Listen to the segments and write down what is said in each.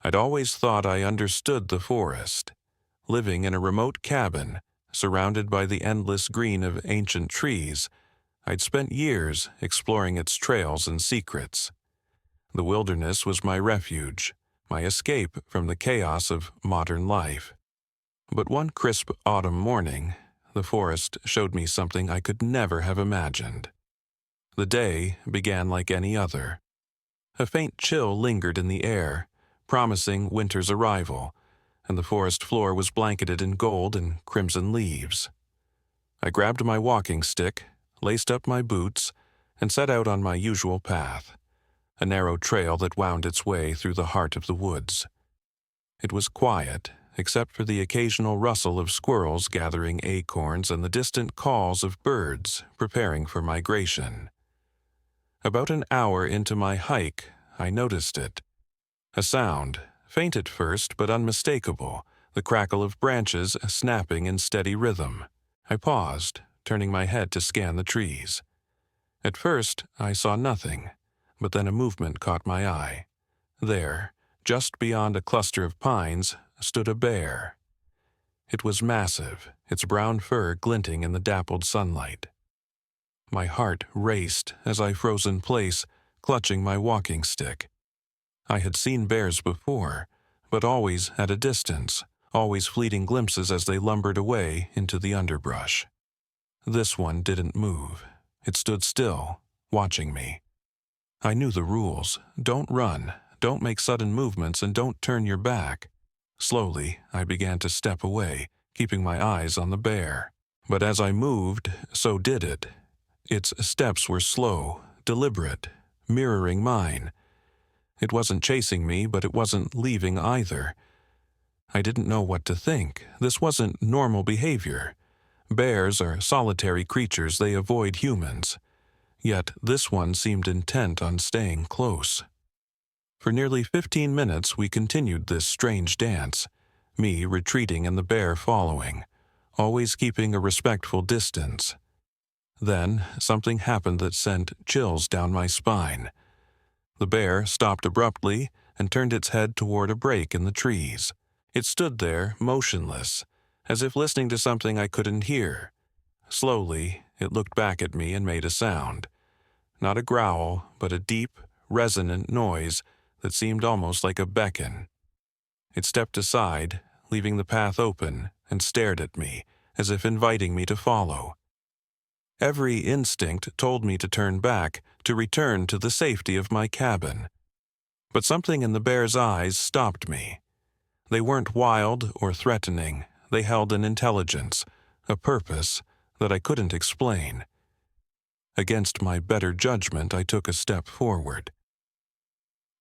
I'd always thought I understood the forest. Living in a remote cabin, surrounded by the endless green of ancient trees, I'd spent years exploring its trails and secrets. The wilderness was my refuge, my escape from the chaos of modern life. But one crisp autumn morning, the forest showed me something I could never have imagined. The day began like any other. A faint chill lingered in the air, promising winter's arrival, and the forest floor was blanketed in gold and crimson leaves. I grabbed my walking stick, laced up my boots, and set out on my usual path, a narrow trail that wound its way through the heart of the woods. It was quiet, except for the occasional rustle of squirrels gathering acorns and the distant calls of birds preparing for migration. About an hour into my hike, I noticed it. A sound, faint at first but unmistakable, the crackle of branches snapping in steady rhythm. I paused, turning my head to scan the trees. At first, I saw nothing, but then a movement caught my eye. There, just beyond a cluster of pines, stood a bear. It was massive, its brown fur glinting in the dappled sunlight. My heart raced as I froze in place, clutching my walking stick. I had seen bears before, but always at a distance, always fleeting glimpses as they lumbered away into the underbrush. This one didn't move. It stood still, watching me. I knew the rules. Don't run, don't make sudden movements, and don't turn your back. Slowly, I began to step away, keeping my eyes on the bear. But as I moved, so did it. Its steps were slow, deliberate, mirroring mine. It wasn't chasing me, but it wasn't leaving either. I didn't know what to think. This wasn't normal behavior. Bears are solitary creatures, they avoid humans. Yet this one seemed intent on staying close. For nearly 15 minutes we continued this strange dance, me retreating and the bear following, always keeping a respectful distance. Then something happened that sent chills down my spine. The bear stopped abruptly and turned its head toward a break in the trees. It stood there, motionless, as if listening to something I couldn't hear. Slowly, it looked back at me and made a sound. Not a growl, but a deep, resonant noise that seemed almost like a beckon. It stepped aside, leaving the path open, and stared at me, as if inviting me to follow. Every instinct told me to turn back, to return to the safety of my cabin. But something in the bear's eyes stopped me. They weren't wild or threatening. They held an intelligence, a purpose that I couldn't explain. Against my better judgment, I took a step forward.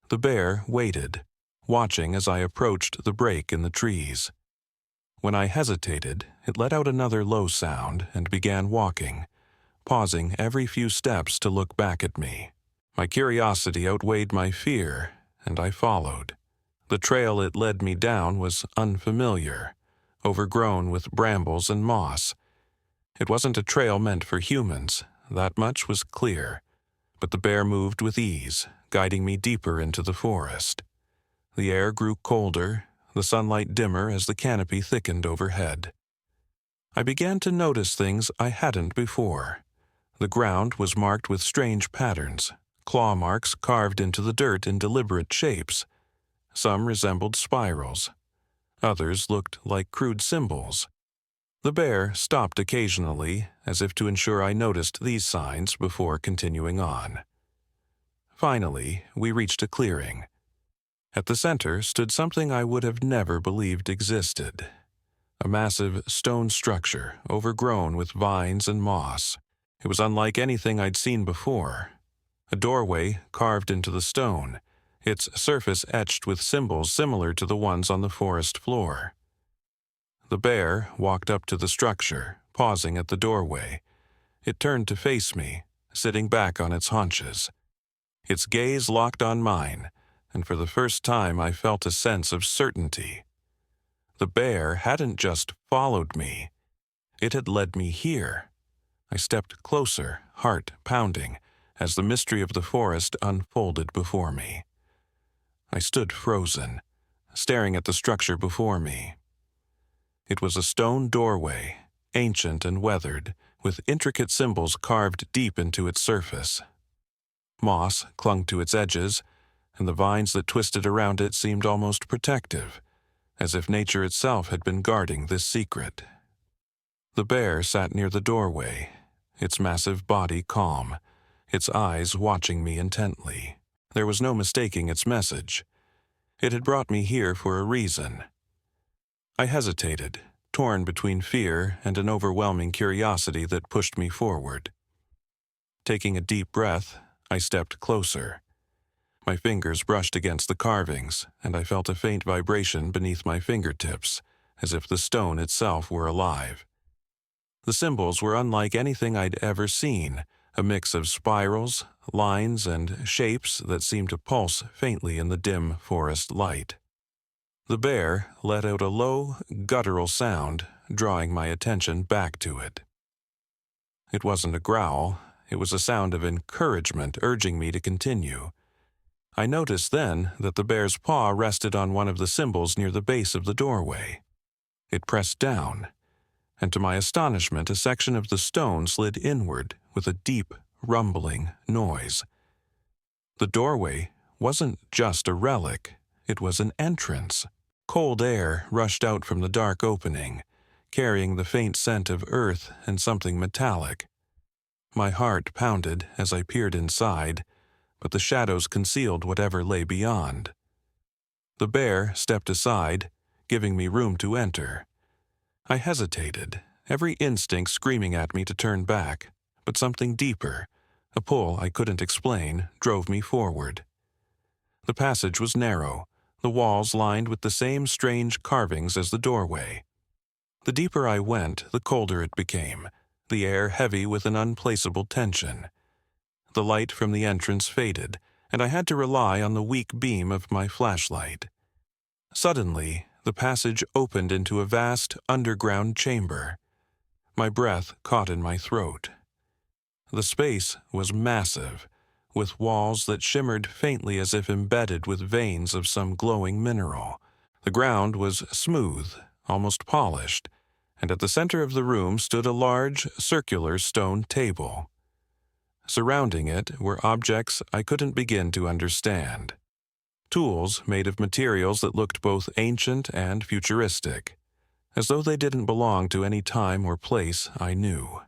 The bear waited, watching as I approached the break in the trees. When I hesitated, it let out another low sound and began walking, pausing every few steps to look back at me. My curiosity outweighed my fear, and I followed. The trail it led me down was unfamiliar, overgrown with brambles and moss. It wasn't a trail meant for humans, that much was clear, but the bear moved with ease, guiding me deeper into the forest. The air grew colder, the sunlight dimmer as the canopy thickened overhead. I began to notice things I hadn't before. The ground was marked with strange patterns, claw marks carved into the dirt in deliberate shapes. Some resembled spirals. Others looked like crude symbols. The bear stopped occasionally, as if to ensure I noticed these signs before continuing on. Finally, we reached a clearing. At the center stood something I would have never believed existed. A massive stone structure, overgrown with vines and moss. It was unlike anything I'd seen before. A doorway carved into the stone, its surface etched with symbols similar to the ones on the forest floor. The bear walked up to the structure, pausing at the doorway. It turned to face me, sitting back on its haunches. Its gaze locked on mine, and for the first time I felt a sense of certainty. The bear hadn't just followed me. It had led me here. I stepped closer, heart pounding, as the mystery of the forest unfolded before me. I stood frozen, staring at the structure before me. It was a stone doorway, ancient and weathered, with intricate symbols carved deep into its surface. Moss clung to its edges, and the vines that twisted around it seemed almost protective, as if nature itself had been guarding this secret. The bear sat near the doorway, its massive body calm, its eyes watching me intently. There was no mistaking its message. It had brought me here for a reason. I hesitated, torn between fear and an overwhelming curiosity that pushed me forward. Taking a deep breath, I stepped closer. My fingers brushed against the carvings, and I felt a faint vibration beneath my fingertips, as if the stone itself were alive. The symbols were unlike anything I'd ever seen, a mix of spirals, lines, and shapes that seemed to pulse faintly in the dim forest light. The bear let out a low, guttural sound, drawing my attention back to it. It wasn't a growl, it was a sound of encouragement urging me to continue. I noticed then that the bear's paw rested on one of the symbols near the base of the doorway. It pressed down, and to my astonishment, a section of the stone slid inward with a deep, rumbling noise. The doorway wasn't just a relic, it was an entrance. Cold air rushed out from the dark opening, carrying the faint scent of earth and something metallic. My heart pounded as I peered inside, but the shadows concealed whatever lay beyond. The bear stepped aside, giving me room to enter. I hesitated, every instinct screaming at me to turn back, but something deeper, a pull I couldn't explain, drove me forward. The passage was narrow, the walls lined with the same strange carvings as the doorway. The deeper I went, the colder it became, the air heavy with an unplaceable tension. The light from the entrance faded, and I had to rely on the weak beam of my flashlight. Suddenly, the passage opened into a vast underground chamber. My breath caught in my throat. The space was massive, with walls that shimmered faintly as if embedded with veins of some glowing mineral. The ground was smooth, almost polished, and at the center of the room stood a large, circular stone table. Surrounding it were objects I couldn't begin to understand. Tools made of materials that looked both ancient and futuristic, as though they didn't belong to any time or place I knew.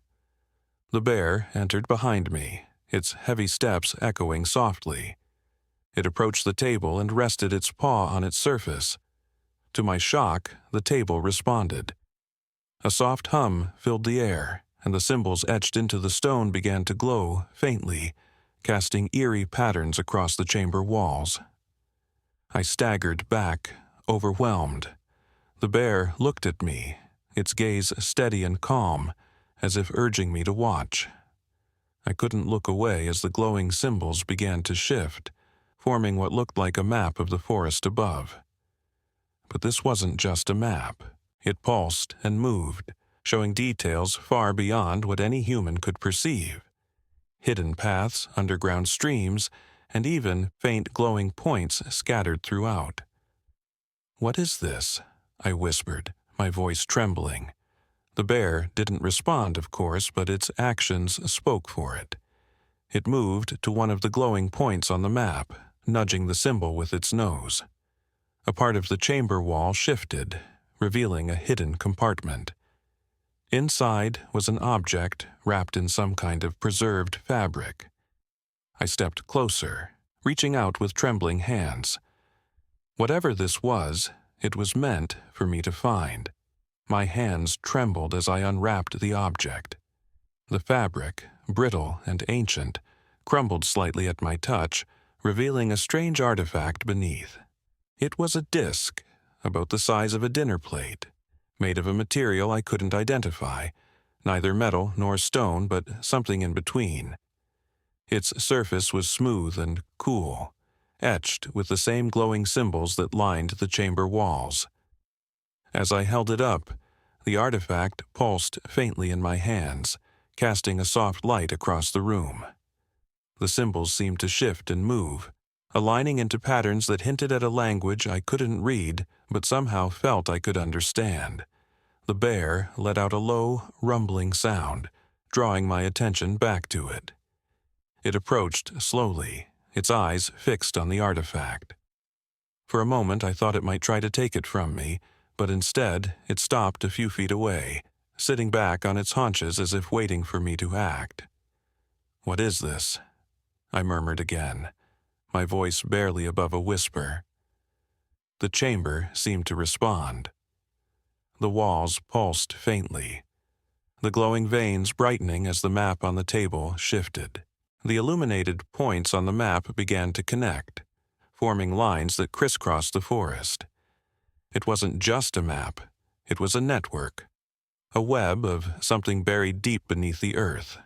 The bear entered behind me, its heavy steps echoing softly. It approached the table and rested its paw on its surface. To my shock, the table responded. A soft hum filled the air, and the symbols etched into the stone began to glow faintly, casting eerie patterns across the chamber walls. I staggered back, overwhelmed. The bear looked at me, its gaze steady and calm, as if urging me to watch. I couldn't look away as the glowing symbols began to shift, forming what looked like a map of the forest above. But this wasn't just a map. It pulsed and moved, showing details far beyond what any human could perceive. Hidden paths, underground streams, and even faint glowing points scattered throughout. "What is this?" I whispered, my voice trembling. The bear didn't respond, of course, but its actions spoke for it. It moved to one of the glowing points on the map, nudging the symbol with its nose. A part of the chamber wall shifted, revealing a hidden compartment. Inside was an object wrapped in some kind of preserved fabric. I stepped closer, reaching out with trembling hands. Whatever this was, it was meant for me to find. My hands trembled as I unwrapped the object. The fabric, brittle and ancient, crumbled slightly at my touch, revealing a strange artifact beneath. It was a disc, about the size of a dinner plate, made of a material I couldn't identify, neither metal nor stone, but something in between. Its surface was smooth and cool, etched with the same glowing symbols that lined the chamber walls. As I held it up, the artifact pulsed faintly in my hands, casting a soft light across the room. The symbols seemed to shift and move, aligning into patterns that hinted at a language I couldn't read but somehow felt I could understand. The bear let out a low, rumbling sound, drawing my attention back to it. It approached slowly, its eyes fixed on the artifact. For a moment I thought it might try to take it from me, but instead it stopped a few feet away, sitting back on its haunches as if waiting for me to act. "What is this?" I murmured again, my voice barely above a whisper. The chamber seemed to respond. The walls pulsed faintly, the glowing veins brightening as the map on the table shifted. The illuminated points on the map began to connect, forming lines that crisscrossed the forest. It wasn't just a map, it was a network, a web of something buried deep beneath the earth.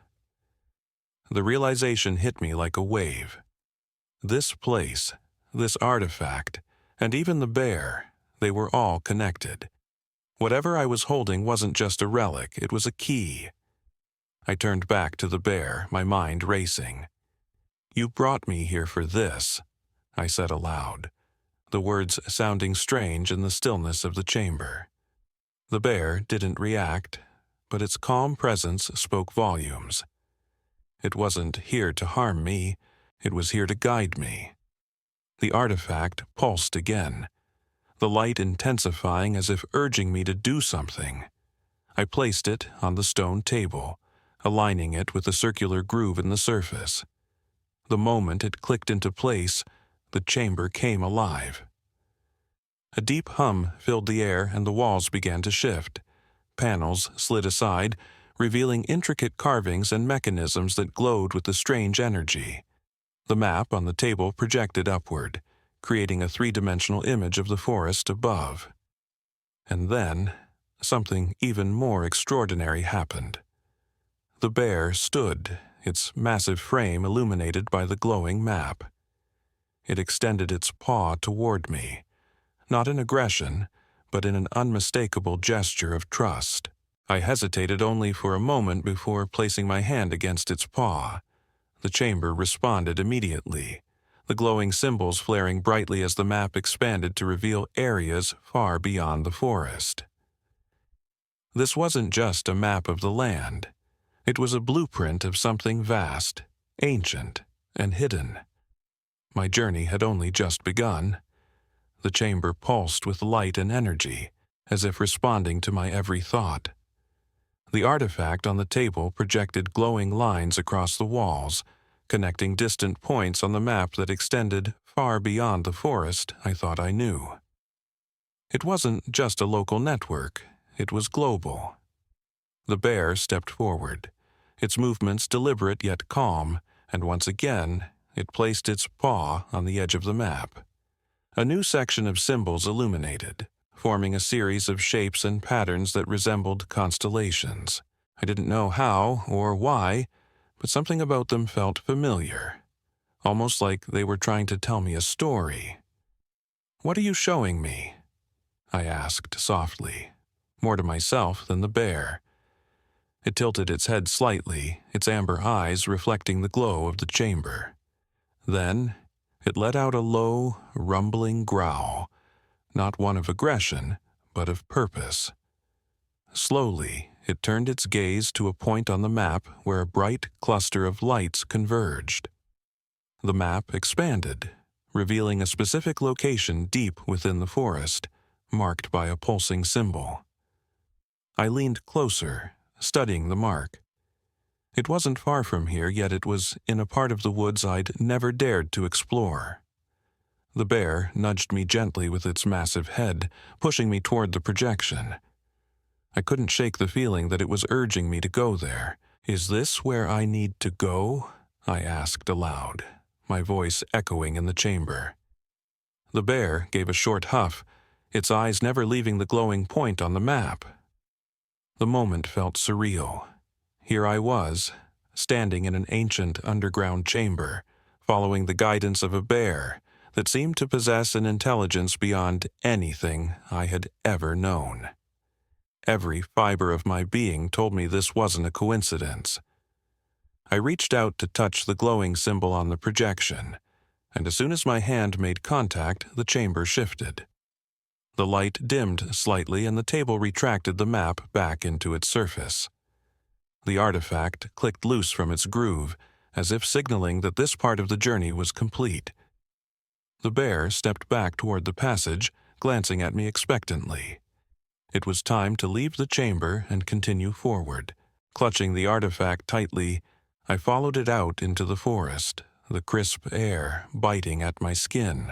The realization hit me like a wave. This place, this artifact, and even the bear, they were all connected. Whatever I was holding wasn't just a relic, it was a key. I turned back to the bear, my mind racing. "You brought me here for this," I said aloud, the words sounding strange in the stillness of the chamber. The bear didn't react, but its calm presence spoke volumes. It wasn't here to harm me, it was here to guide me. The artifact pulsed again, the light intensifying as if urging me to do something. I placed it on the stone table, aligning it with the circular groove in the surface. The moment it clicked into place, the chamber came alive. A deep hum filled the air and the walls began to shift. Panels slid aside, revealing intricate carvings and mechanisms that glowed with a strange energy. The map on the table projected upward, creating a three-dimensional image of the forest above. And then, something even more extraordinary happened. The bear stood, its massive frame illuminated by the glowing map. It extended its paw toward me, not in aggression, but in an unmistakable gesture of trust. I hesitated only for a moment before placing my hand against its paw. The chamber responded immediately, the glowing symbols flaring brightly as the map expanded to reveal areas far beyond the forest. This wasn't just a map of the land. It was a blueprint of something vast, ancient, and hidden. My journey had only just begun. The chamber pulsed with light and energy, as if responding to my every thought. The artifact on the table projected glowing lines across the walls, connecting distant points on the map that extended far beyond the forest I thought I knew. It wasn't just a local network, it was global. The bear stepped forward, its movements deliberate yet calm, and once again it placed its paw on the edge of the map. A new section of symbols illuminated, forming a series of shapes and patterns that resembled constellations. I didn't know how or why, but something about them felt familiar, almost like they were trying to tell me a story. "What are you showing me?" I asked softly, more to myself than the bear. It tilted its head slightly, its amber eyes reflecting the glow of the chamber. Then it let out a low, rumbling growl, not one of aggression, but of purpose. Slowly, it turned its gaze to a point on the map where a bright cluster of lights converged. The map expanded, revealing a specific location deep within the forest, marked by a pulsing symbol. I leaned closer, studying the mark. It wasn't far from here, yet it was in a part of the woods I'd never dared to explore. The bear nudged me gently with its massive head, pushing me toward the projection. I couldn't shake the feeling that it was urging me to go there. "Is this where I need to go?" I asked aloud, my voice echoing in the chamber. The bear gave a short huff, its eyes never leaving the glowing point on the map. The moment felt surreal. Here I was, standing in an ancient underground chamber, following the guidance of a bear that seemed to possess an intelligence beyond anything I had ever known. Every fiber of my being told me this wasn't a coincidence. I reached out to touch the glowing symbol on the projection, and as soon as my hand made contact, the chamber shifted. The light dimmed slightly and the table retracted the map back into its surface. The artifact clicked loose from its groove, as if signaling that this part of the journey was complete. The bear stepped back toward the passage, glancing at me expectantly. It was time to leave the chamber and continue forward. Clutching the artifact tightly, I followed it out into the forest, the crisp air biting at my skin.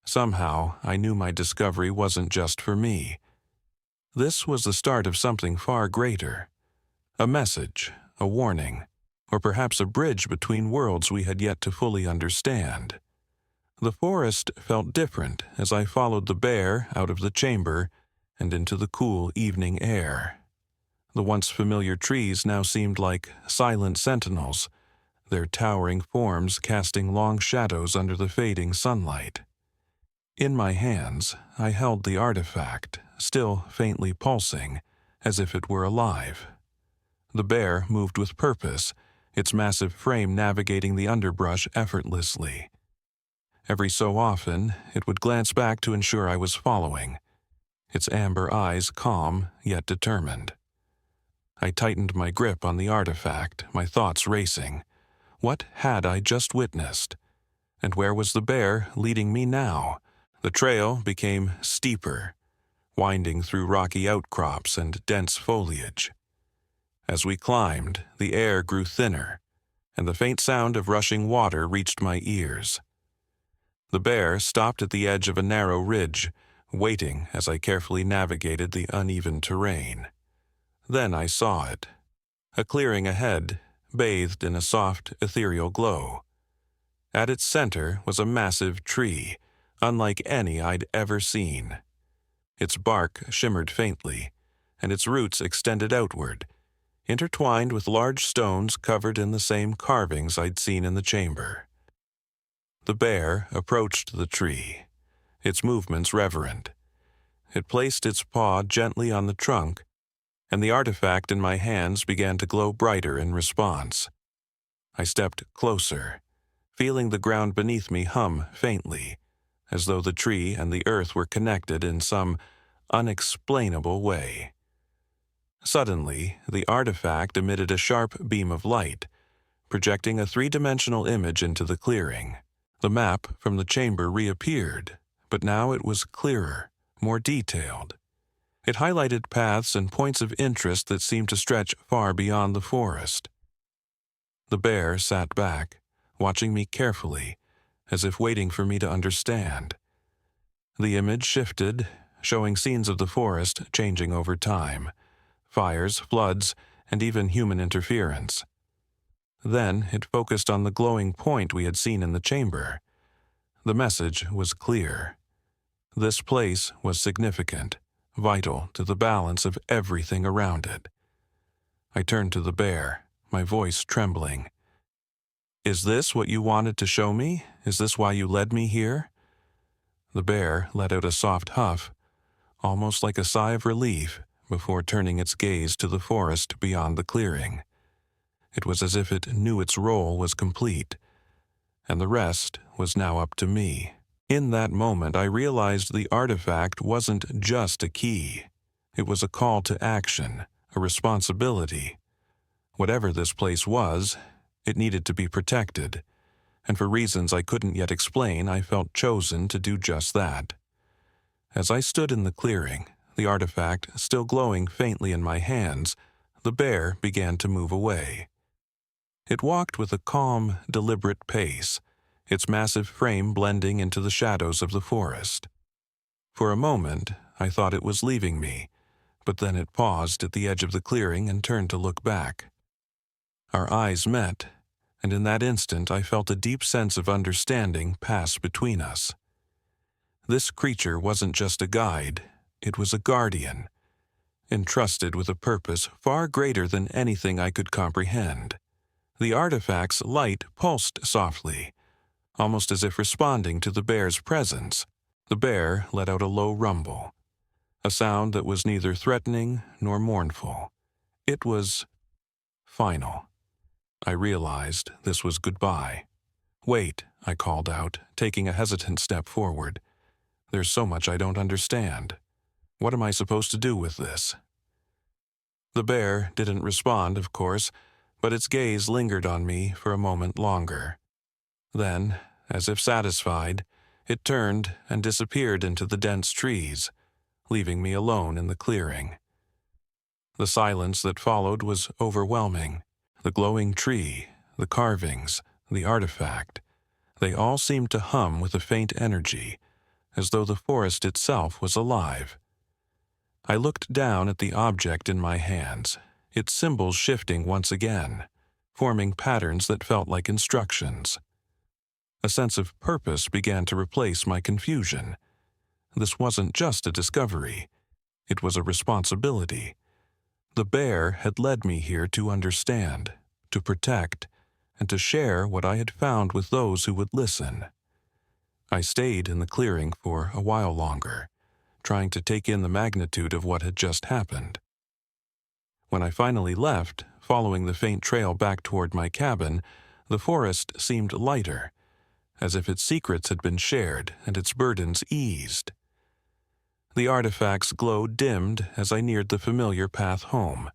Somehow, I knew my discovery wasn't just for me. This was the start of something far greater. A message, a warning, or perhaps a bridge between worlds we had yet to fully understand. The forest felt different as I followed the bear out of the chamber and into the cool evening air. The once familiar trees now seemed like silent sentinels, their towering forms casting long shadows under the fading sunlight. In my hands, I held the artifact, still faintly pulsing, as if it were alive. The bear moved with purpose, its massive frame navigating the underbrush effortlessly. Every so often, it would glance back to ensure I was following, its amber eyes calm yet determined. I tightened my grip on the artifact, my thoughts racing. What had I just witnessed? And where was the bear leading me now? The trail became steeper, winding through rocky outcrops and dense foliage. As we climbed, the air grew thinner, and the faint sound of rushing water reached my ears. The bear stopped at the edge of a narrow ridge, waiting as I carefully navigated the uneven terrain. Then I saw it. A clearing ahead, bathed in a soft, ethereal glow. At its center was a massive tree, unlike any I'd ever seen. Its bark shimmered faintly, and its roots extended outward, intertwined with large stones covered in the same carvings I'd seen in the chamber. The bear approached the tree, its movements reverent. It placed its paw gently on the trunk, and the artifact in my hands began to glow brighter in response. I stepped closer, feeling the ground beneath me hum faintly, as though the tree and the earth were connected in some unexplainable way. Suddenly, the artifact emitted a sharp beam of light, projecting a three-dimensional image into the clearing. The map from the chamber reappeared, but now it was clearer, more detailed. It highlighted paths and points of interest that seemed to stretch far beyond the forest. The bear sat back, watching me carefully, as if waiting for me to understand. The image shifted, showing scenes of the forest changing over time. Fires, floods, and even human interference. Then it focused on the glowing point we had seen in the chamber. The message was clear. This place was significant, vital to the balance of everything around it. I turned to the bear, my voice trembling. "Is this what you wanted to show me? Is this why you led me here?" The bear let out a soft huff, almost like a sigh of relief, before turning its gaze to the forest beyond the clearing. It was as if it knew its role was complete, and the rest was now up to me. In that moment, I realized the artifact wasn't just a key. It was a call to action, a responsibility. Whatever this place was, it needed to be protected, and for reasons I couldn't yet explain, I felt chosen to do just that. As I stood in the clearing, the artifact still glowing faintly in my hands, the bear began to move away. It walked with a calm, deliberate pace, its massive frame blending into the shadows of the forest. For a moment, I thought it was leaving me, but then it paused at the edge of the clearing and turned to look back. Our eyes met, and in that instant I felt a deep sense of understanding pass between us. This creature wasn't just a guide, it was a guardian, entrusted with a purpose far greater than anything I could comprehend. The artifact's light pulsed softly, almost as if responding to the bear's presence. The bear let out a low rumble, a sound that was neither threatening nor mournful. It was final. I realized this was goodbye. "Wait," I called out, taking a hesitant step forward. "There's so much I don't understand. What am I supposed to do with this?" The bear didn't respond, of course, but its gaze lingered on me for a moment longer. Then, as if satisfied, it turned and disappeared into the dense trees, leaving me alone in the clearing. The silence that followed was overwhelming. The glowing tree, the carvings, the artifact, they all seemed to hum with a faint energy, as though the forest itself was alive. I looked down at the object in my hands, its symbols shifting once again, forming patterns that felt like instructions. A sense of purpose began to replace my confusion. This wasn't just a discovery. It was a responsibility. The bear had led me here to understand, to protect, and to share what I had found with those who would listen. I stayed in the clearing for a while longer, trying to take in the magnitude of what had just happened. When I finally left, following the faint trail back toward my cabin, the forest seemed lighter, as if its secrets had been shared and its burdens eased. The artifact's glow dimmed as I neared the familiar path home,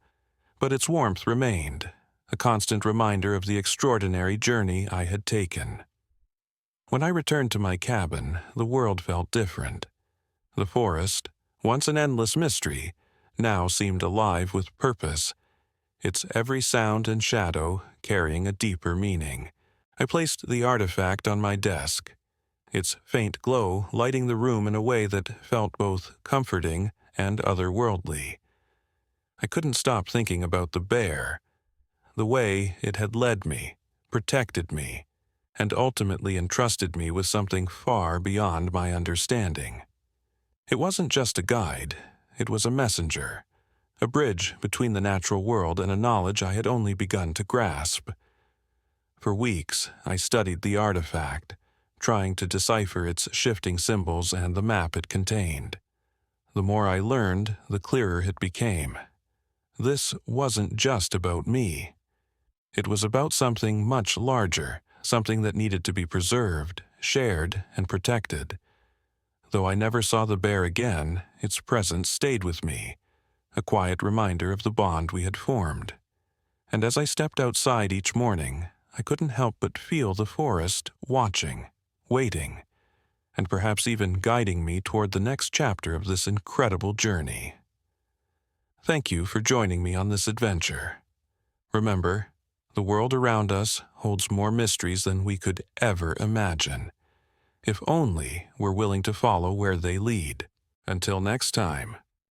but its warmth remained, a constant reminder of the extraordinary journey I had taken. When I returned to my cabin, the world felt different. The forest, once an endless mystery, now seemed alive with purpose, its every sound and shadow carrying a deeper meaning. I placed the artifact on my desk, its faint glow lighting the room in a way that felt both comforting and otherworldly. I couldn't stop thinking about the bear, the way it had led me, protected me, and ultimately entrusted me with something far beyond my understanding. It wasn't just a guide, it was a messenger, a bridge between the natural world and a knowledge I had only begun to grasp. For weeks, I studied the artifact, trying to decipher its shifting symbols and the map it contained. The more I learned, the clearer it became. This wasn't just about me. It was about something much larger, something that needed to be preserved, shared, and protected. Though I never saw the bear again, its presence stayed with me, a quiet reminder of the bond we had formed. And as I stepped outside each morning, I couldn't help but feel the forest watching, waiting, and perhaps even guiding me toward the next chapter of this incredible journey. Thank you for joining me on this adventure. Remember, the world around us holds more mysteries than we could ever imagine, if only we're willing to follow where they lead. Until next time.